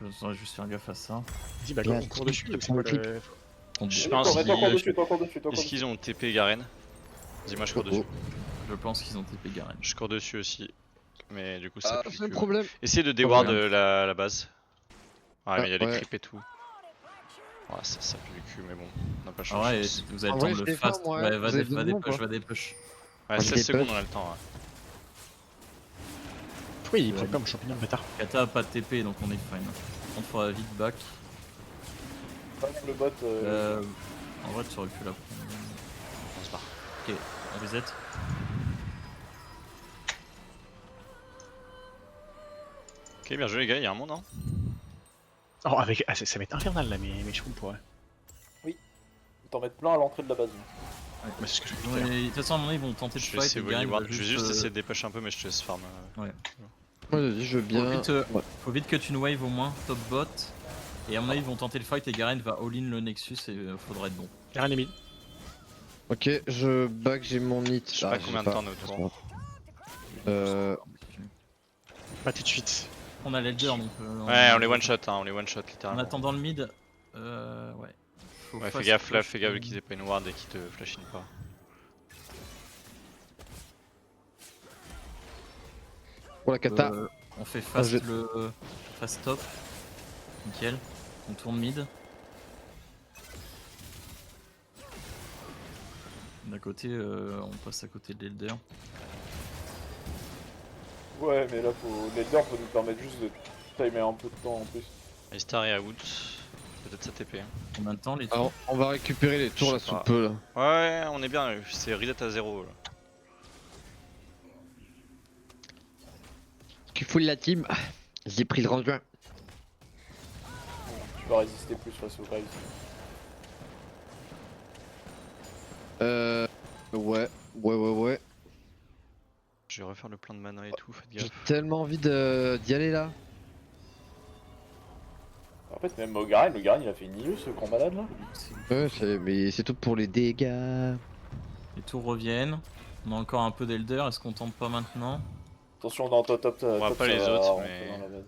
Je devrais juste faire gaffe à ça. Vas-y, bah, Ouais, on court dessus. C'est quoi le. Je Attends, pense attends, qu'ils- encore dessus, encore dessus. Est-ce qu'ils ont TP Garen? Dis-moi, je cours dessus. Je pense qu'ils ont TP Garen. Je cours dessus aussi. Mais du coup, ça Ah, pue c'est le que- problème. Essayez de déward Problème. la base. Ouais, mais il y a les ouais. creeps et tout. Ouais, ça pue le cul, mais bon, on n'a pas le Ah choix. ouais, je pense. vous avez En le vrai, temps je de le défends, fast. moi, Ouais, vous va avez des besoin, push, quoi. va des push. Ouais, je 16 les secondes, push. on a le temps. Ouais. Pourquoi il prend comme champignon, le bâtard? Kata a pas de TP donc on est fine. Par contre, faudra vite back. Le bot. En vrai, tu aurais pu la prendre. On se barre. Ok, on reset. Ok, bien joué les gars, il y a un monde, hein. Oh, avec. Ah, ça va être infernal là, mais je comprends, ouais. T'en mettre plein à l'entrée de la base. Ouais, c'est ce que je vais Ouais, faire. de toute façon, à mon avis, ils vont tenter de Je vais fight. essayer et de Garen ward. va Je vais juste euh, essayer de dépush un peu, mais je te laisse farm. Ouais, vas-y, je veux Faut bien. vite, faut vite que tu nous wave au moins, top bot. Et à mon avis, ils vont tenter le fight et Garen va all-in le Nexus et faudra être bon. Garen est mid. Ok, je back, j'ai mon hit. Je sais pas combien de temps on est autour. Pas tout de suite. On a l'Elder donc. Ouais, on les one shot, hein, on les one shot En littéralement. attendant le mid, ouais. Faut Ouais, fais fast gaffe là, push, fais gaffe qu'ils aient pas une ward et qu'ils te flashin pas. Pour la kata. On fait fast je- le fast top. Nickel. On tourne mid. D'un côté, on passe à côté de l'Elder. Ouais, mais là, l'Elder peut nous permettre juste de timer un peu de temps en plus. Alistar et Aout, peut-être ça TP. Hein. Combien de temps les Alors, on va récupérer les tours Je là sais sous pas. peu là. Ouais, on est bien, c'est reset à 0 là. Tu full la team. J'ai pris le rendu. Tu vas résister plus face au Graves. Ouais. Je vais refaire le plein de mana et tout, faites J'ai gaffe. tellement envie d'y aller là. En fait, même au Garen, le Garen il a fait une IE ce grand malade là. Ouais, mais c'est tout pour les dégâts. Les tours reviennent. On a encore un peu d'Elder, est-ce qu'on tente pas maintenant? Attention dans top. On voit top, pas ça les va autres, rentrer mais- dans la base.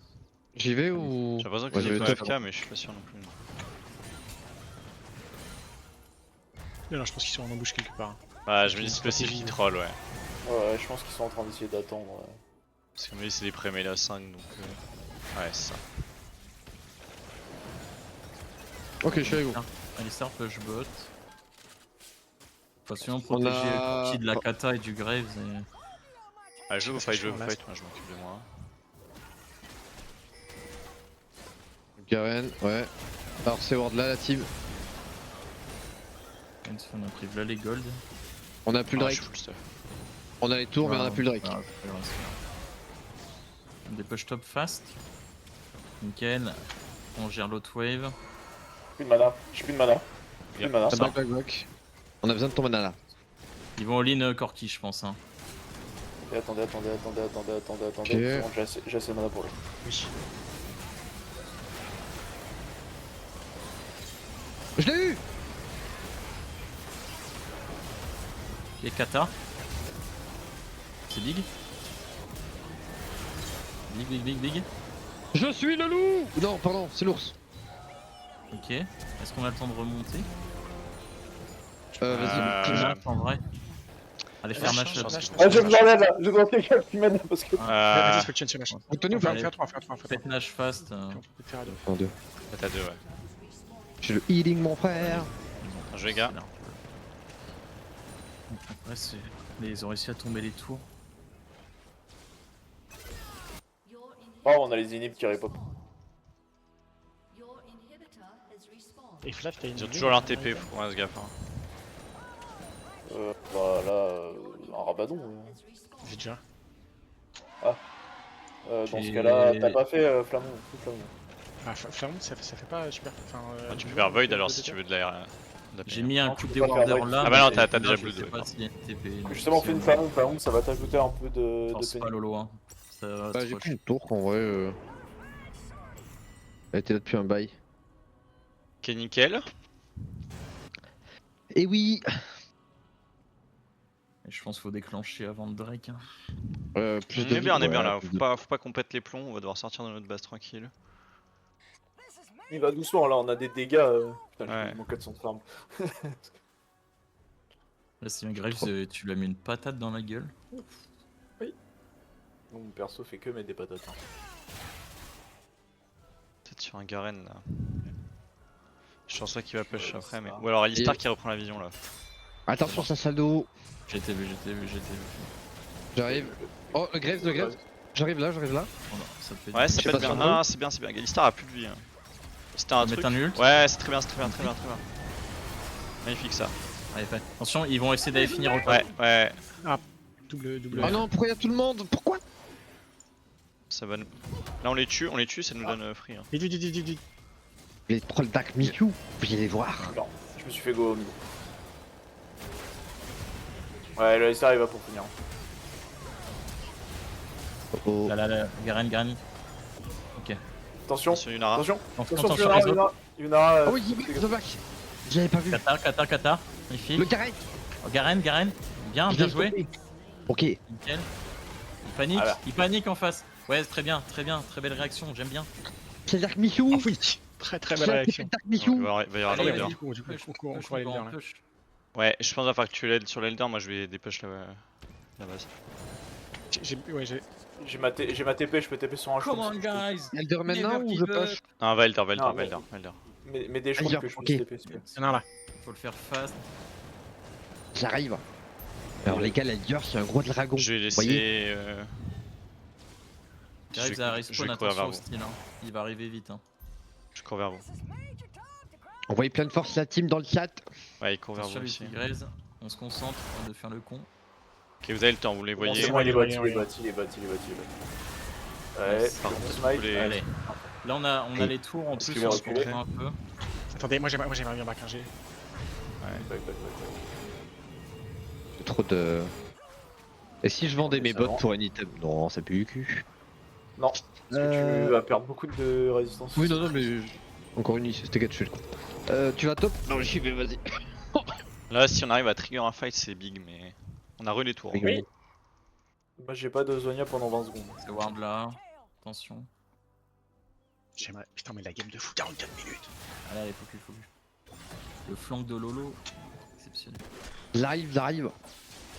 J'y vais ou. J'ai l'impression Ouais, que je j'ai vais pas top. FK, mais je suis pas sûr non plus. Non, je pense qu'ils sont en embouche quelque part. Bah, je me dis c'est possible qu'ils troll, ouais. Ouais, je pense qu'ils sont en train d'essayer d'attendre. Parce que c'est des pré-mêlés à 5 donc. Ouais, c'est ça. Ok, je suis avec vous. Alistar push bot. Faut sinon On protéger a- le Corki de la Kata et du Graves et... Allez, je vous fight, je moi je m'occupe de moi. Garen, ouais. Alors c'est ward là la team. On a pris là les golds. On a plus le Ah, Drake. je suis full stuff. On a les tours mais on a plus le Drake. Ah, c'est pas grave, c'est pas grave. Des push top fast. Nickel. On gère l'autre wave. Plus de mana. J'ai plus de mana. Plus de mana. Ah, back, back, back. On a besoin de ton mana là. Ils vont all-in Corki, je pense. Hein. Et attendez. Ok. C'est bon, j'ai assez de mana pour lui. Oui. Je l'ai eu. Et Kata. C'est big. Big. Je suis le loup. Non, pardon, c'est l'ours. Ok. Est-ce qu'on a le temps de remonter? Vas-y. Fernache, en vrai. Allez, Fernache là. Ah, j'ai besoin d'aide là. Je dois quelqu'un qui m'aide parce que. Vas-y, faut que tu tiennes sur Nash. Tony ou pas? Allez. Fais à 3, fais à 3. Faites Nash fast. On peut faire à 2. En deux. T'as 2, ouais. J'ai le healing mon frère. Un jeu, les gars. Après, ils ont réussi à tomber les tours. Oh, on a les inhibs qui repop. Et Flav, t'as une. Ils ont toujours leur TP, faut qu'on fasse gaffe. Hein. Bah là, un rabadon. J'ai déjà. Dans ce J'ai- cas-là, t'as pas fait Flamon. Ah, Flamon, ça fait pas super. Enfin, Ah, tu peux faire Void alors si tu veux de la J'ai mis un Non, coup tu de peux pas faire déwarder void. là. Ah bah non, mais t'as déjà je bleu sais deux, pas non. s'il y a TP. Justement, fais une Flamon, ça va t'ajouter un peu de Force pas pénible. Lolo. Hein. Ça va Bah, te j'ai rush. pris une tour qu'en vrai. Elle était là depuis un bail. Ok, nickel. Et oui. Et je pense qu'il faut déclencher avant le Drake. Hein. Plus On est bien là. plus Faut pas qu'on pète les plombs, on va devoir sortir de notre base tranquille. Il va doucement là, on a des dégâts. Putain, Ouais. j'ai mon 400 de farm. Là, si un Graves, tu lui as mis une patate dans la gueule. Mon perso fait que mettre des patates. Hein. Peut-être sur un Garen là. Je pense pas qu'il va push Ouais, après, c'est mais. ça. Ou alors Alistar Et- qui reprend la vision là. Attention, ça salle d'eau. J'étais vu. J'arrive. Oh, le Graves. J'arrive là. Oh non, ça fait Ouais, Je ça sais peut pas être bien. sur Non, c'est bien. Alistar a plus de vie. Hein. C'était un Mettre truc. un ult. Ouais, c'est très bien. Magnifique ça. Allez, fait. Attention, ils vont essayer d'aller finir au top. Ouais. Double. Oh non, pourquoi y'a tout le monde? Pourquoi? Ça va nous. Là on les tue, ça nous donne free. Hein. Vite. Les trolls d'Ark Miku, vous pouvez les voir. Non, je me suis fait go au milieu. Ouais, le SR il va pour finir. Oh. Là, Garen. Ok. Attention, Sur Yunara. attention, Attention sur Yunara, les autres. Yunara. Oh oui, The Back. J'avais pas vu. Kata. Magnifique. Le Garen. Oh, Garen. Bien joué. Ok. Nickel. Ah là. Il panique en face. Ouais, très bien. Très belle réaction, j'aime bien. C'est Dark Miku. Ah oui. Très belle réaction. Dark Donc, Miku. il va y avoir Allez, l'Elder. vas-y. Du coup, on court à l'Elder là. push. Ouais, je pense qu'il va falloir que tu l'aides sur l'Elder, moi je vais dépush la base. J'ai ma TP, je peux TP sur un Come chou. on, guys. Elder maintenant ou je push? Non, va Elder. Non, mais- Mais des chouans Elder, que je peux ok. TP. s'il te plaît. Il y en a un là. Faut le faire fast. J'arrive. Alors les gars, l'Elder c'est un gros dragon. Je vais Voyez. laisser. Graves à je respawn, vais courir vers attention au vous. style. Hein. Il va arriver vite. Hein. Je cours vers vous. Envoyez plein de force la team dans le chat. Ouais, il court vers Attention vous les aussi. Graves. On se concentre avant de faire le con. Ok, vous avez le temps, vous les Bon, voyez. c'est bon, il est Ouais, bâti, ouais, il est ouais. bâti. Ouais, Par bon contre, smite. vous les- Allez. Là on a les tours en Est-ce plus, qu'ils vont on se reculer concentre un peu. Attendez, moi j'aimerais bien back un G. Back. C'est trop de. Et si je vendais mes Ça bots vend. pour un item? Non, ça pue le cul. Non, parce que tu vas perdre beaucoup de résistance. Oui, non, mais. Encore une issue, c'était gâte, je fais le con. Tu vas top? Non, j'y vais, vas-y. Là, si on arrive à trigger un fight, c'est big, mais. On a re les tours. Oui. Moi j'ai pas de Zonia pendant 20 secondes. C'est ward là. Attention. J'aimerais. Putain, mais la game de fou, 44 minutes. Allez, faut plus. Le flank de Lolo. Exceptionnel. J'arrive.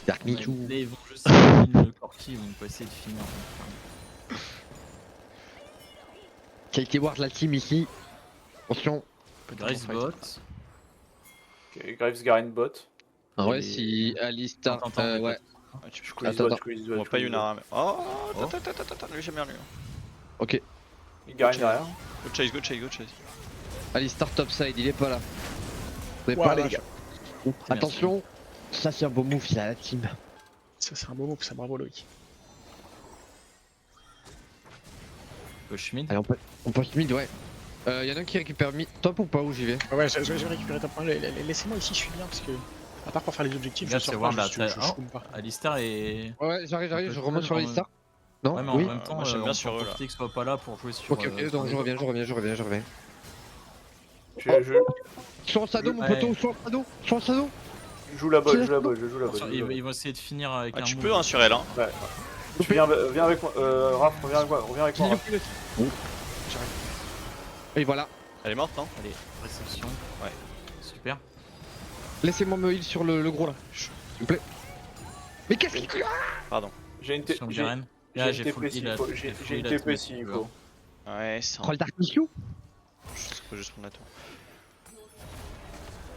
Dark Miku. Là, ils vont juste finir le Corki, ils vont pas essayer de finir. Qualité ward la team ici. Attention. peut être un bon Grace fight. bot. Ok, Graves, Garen, bot. En vrai, Et- si Alistar. Attends, attends, Ouais. Ah, tu Je peux squeeze Attends, bot, attends. squeeze on bot, voit pas squeeze Yuna. Mais... Oh, Oh. attends, lui j'aime bien lui. Ok. bot. Garen derrière. Go chase, go chase, go chase. Alistar topside, il est pas là. Vous avez Ouah, pas les là. gars. Ouh, attention, ça c'est un beau move, ça, la team. Ça, c'est un beau move, ça, bravo Loïc. Push mid. Allez, on push mid, ouais. Y'en a un qui récupère mid. Top ou pas, où j'y vais? Ouais, je vais récupérer top 1. Laissez-moi ici, je suis bien parce que. À part pour faire les objectifs, Gars, je c'est sors Ward pas, là, je oh. fume pas. Alistar est. Ouais, j'arrive, je remonte sur Ouais, Alistar. Non? Ouais, mais en Oui. même temps, moi, j'aime bien on sur peut eux, là. profiter que soit pas là pour jouer sur. Ok, ok, donc je reviens. Je Sur le Sado, mon Ouais. poteau, sur le Sado. joue la bot, Qui je joue la est- bot, je joue la bot. Attention, je joue la ils bot. vont essayer de finir avec Ah, un tu move. peux hein, sur elle, hein. Ouais. Tu viens avec moi, Raph, reviens avec moi, reviens avec moi. Raph. Et voilà. Elle est morte, non? Allez, réception. Ouais. Super. Laissez-moi me heal sur le gros là. S'il vous plaît. Mais qu'est-ce qu'il y a? Pardon. J'ai une Sur j'ai Garen. j'ai Là, une j'ai TP full s'il heal. faut. J'ai une TP s'il faut. Ouais, c'est Troll Dark Issue. Faut juste prendre la tour.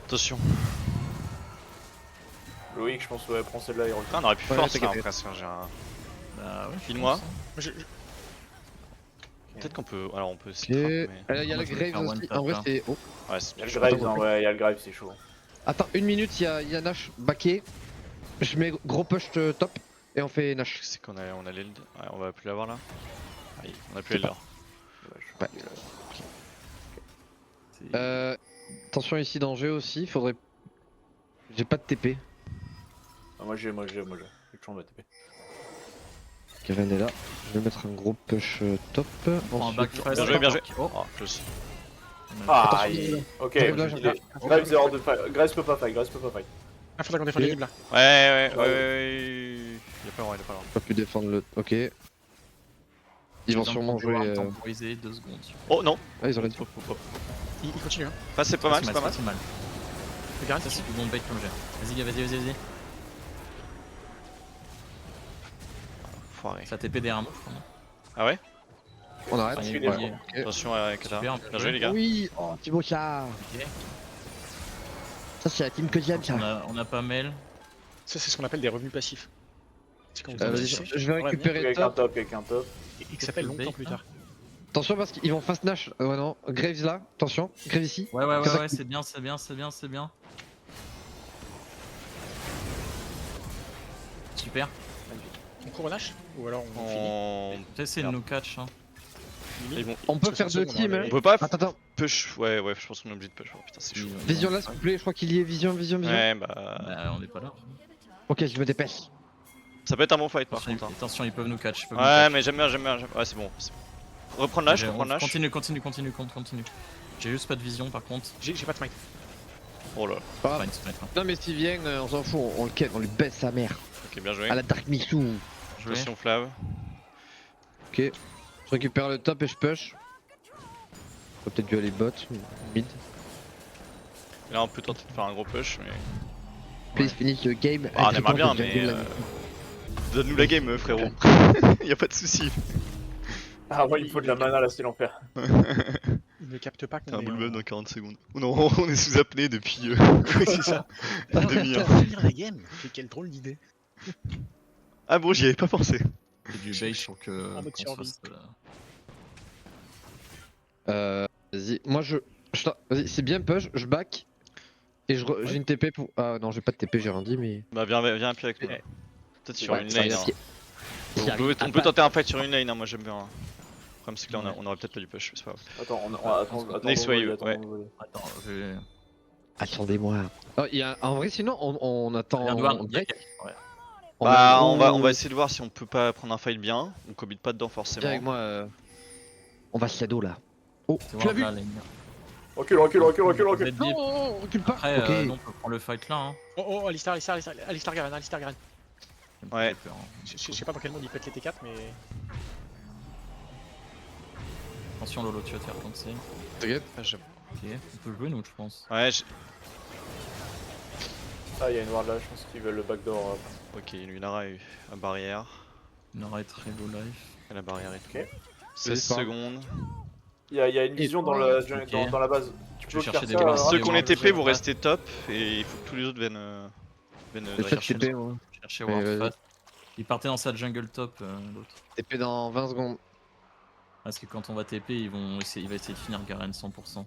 Attention. Loïc, je pense, ouais, prends celle-là et Ah, on aurait pu Ouais, force là t'inquiète. presque. J'ai un... Bah ouais. File-moi. je pense, hein. Peut-être qu'on peut. Alors on peut se Ok. trap, mais. Il y a le Moi, je vais Graves faire aussi. one tap, En vrai, là. c'est. Oh. Ouais, c'est Il y a bien. le Graves, hein, ouais, il y a le Graves, c'est chaud. Attends, une minute, il y a Nash backé. Je mets gros push top et on fait Nash. C'est qu'on a l'eld. Ouais, on va plus l'avoir là. Aïe, on a plus l'eld là. Ouais. C'est- Attention ici danger aussi, faudrait. J'ai pas de TP. Ah, moi j'ai toujours ma TP. Kevin est là. Je vais mettre un gros push top. Prends un Ensuite- back press. Bien joué, bien joué. Oh. Oh, close. Ah, Attention, aïe. Ok, J'arrive là, il j'arrive est- Graves est hors de fight. Graves peut pas fight, Graves peut pas fight. Ah, faudrait qu'on défende les libres là. Ouais. Il est pas loin, il est pas loin. Pas pu défendre le. Ok. Ils vont sûrement jouer. Temporiser 2 secondes. Oh non. Ah, ils ont la Hop, hop, hop. Il continue, hein. Ah, c'est pas mal, c'est pas mal. C'est mal. Le Garen, Ça, c'est du bon bait comme j'ai. Vas-y. Foiré. Ça TP derrière moi, je crois. non Ah ouais? On arrête. Enfin, il il est est bon. lié. Attention à Kata. Super, Bien joué les gars. Oui, oh, Thibaut ça. Ok. Ça, c'est la team que j'aime ça. On a pas mail. Ça, c'est ce qu'on appelle des revenus passifs. C'est quand vous Vas-y, investissez, je vais récupérer Avec un top. top, avec un top. et qui s'appelle longtemps plus tard. Attention parce qu'ils vont fast Nash. Ouais, non. Graves là. Attention. Graves ici. Ouais, Kata- c'est bien, c'est bien. Super. On court au Nash ou alors on finit On... J'essaie de nous catch. Hein. Ils vont... On peut faire 2 teams. Hein. On peut pas Attends. push. Ouais, je pense qu'on est obligé de push. Oh, putain, c'est chaud. Vision là, s'il vous plaît. Je crois qu'il y est. Vision. Ouais, bah. Bah, on est pas là. Ok, je me dépêche. Ça peut être un bon fight par Attention, contre. Hein. attention, ils peuvent nous catch. ils peuvent nous Ouais, catch. mais j'aime bien. Ouais, c'est bon. Reprendre l'âge, Ok, reprendre l'âge. Continue. J'ai juste pas de vision par contre. J'ai pas de smite. Oh là. Ah. Fine, c'est pas grave. Non, mais s'il vient, on s'en fout. On le ken, on lui baisse sa mère. Ok, bien joué. À la Dark Mixou. Je vais. Attention, Flav. Ok. Je récupère le top et je push. On peut peut-être dû aller bot, mid. Et là, on peut tenter de faire un gros push, mais. Please finish the game. Ah, on aimerait bien, J'ai mais. la- Donne-nous la game, frérot. Y'a pas de soucis. Ah, ouais, il faut de la mana là, c'est l'enfer. Il ne capte pas T'as qu'on un est. bullbug dans 40 secondes. Oh non, on est sous apnée depuis Oui, c'est ça. une demi-heure. Finir la game. Quelle drôle d'idée. Ah bon, j'y avais pas pensé. C'est du bait pour que. En mode qu'on se survie. fasse, Vas-y, moi vas-y, c'est bien push, je back. Et j'ai une TP pour. Ah non, j'ai pas de TP, j'ai rien dit, mais. Bah, viens un pied avec nous. Peut-être sur Ouais, une ça lane. risque. Hein. On peut tenter un fight sur une lane, hein, moi j'aime bien. Le problème, c'est que là, on aurait peut-être pas du push, c'est pas grave. Attends, attends. Next wave, ouais. Attends, je vais. Attendez-moi. Oh, en vrai, sinon, on attend. Viens de voir. on break. Ouais. Bah, a- on va essayer de voir si on peut pas prendre un fight bien. On commit pas dedans Viens forcément. avec moi. On va shadow là. Oh, C'est tu l'as voir vu? là, la ligne. Recule. Vous Recule. êtes bien. Non, recule pas. Après, Ok. non, on peut prendre le fight là. Hein. Oh, Alistar Garen. Ouais. J'ai peur, hein. Je sais pas dans quel monde il pète les T4, mais. Attention Lolo, tu vas te faire planter. T'inquiète. Ah, j'aime. Ok, on peut jouer nous, je pense. Ouais, Ah, il y a une ward là, je pense qu'ils veulent le backdoor. ok, Lunara est à barrière. Nora est très low life. Et la barrière est tout. Ok. 16 Vas-y, secondes. Il y a une vision dans la Ok. dans la base. Tu Je vais Faut chercher des faire ça, wards. alors, Ceux des qui ont wards les TP de vont face. rester top et il faut que tous les autres viennent Le direct. chat chercher TP, ouais. Chercher Mais ward vas-y. fast. Il partait dans sa jungle top, l'autre. TP dans 20 secondes. Parce que quand on va TP, il va essayer de finir Garen 100%. Ouais,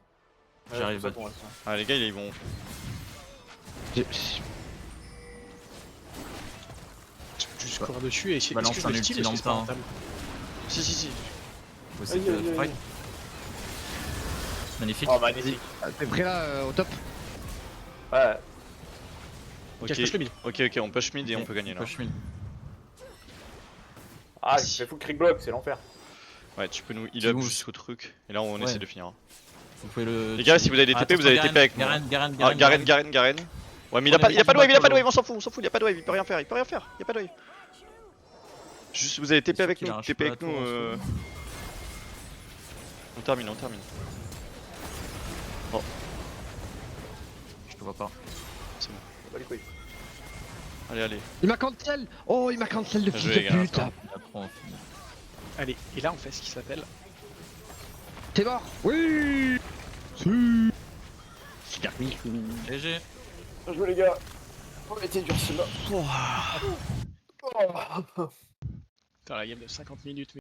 J'arrive c'est à pour ça qu'on reste, hein. Ah, les gars, ils vont. J'ai- Juste courir dessus et essayer. Balance Est-ce que je un le style ulti est-ce que c'est pas longtemps. rentable? Si. Faut essayer Aïe, de aïe, aïe, fight. aïe. Magnifique. Oh, magnifique. Ah, T'es prêt là au top? Ouais. Ok, Ok, je push le mid. ok, on push mid et on Ok, peut gagner là. push mid. Ah, Merci. il faut Crick block, c'est l'enfer. Ouais, tu peux nous heal Petit up move. jusqu'au truc. Et là, on Ouais. essaie de finir. Vous pouvez le. Les gars, si vous avez des TP, vous avez des TP avec moi. Garen. Ah, Garen. Ouais, mais il a pas de wave, on s'en fout, il a pas de wave, il peut rien faire, il a pas de wave. Juste, vous avez TP avec qu'il nous, arrache TP pas avec la nous. tour en On termine. Je te vois pas. C'est bon. Bah, les couilles. Allez. Il m'a cancel! Oh, il m'a cancel le Bien fils joué, de les gars, pute! Il a trop en fini. Allez, et là on fait ce qui s'appelle. T'es mort? Oui! Si! C'est terminé. GG. Bien joué, les gars. On était dur, celui-là. Putain, la game de 50 minutes.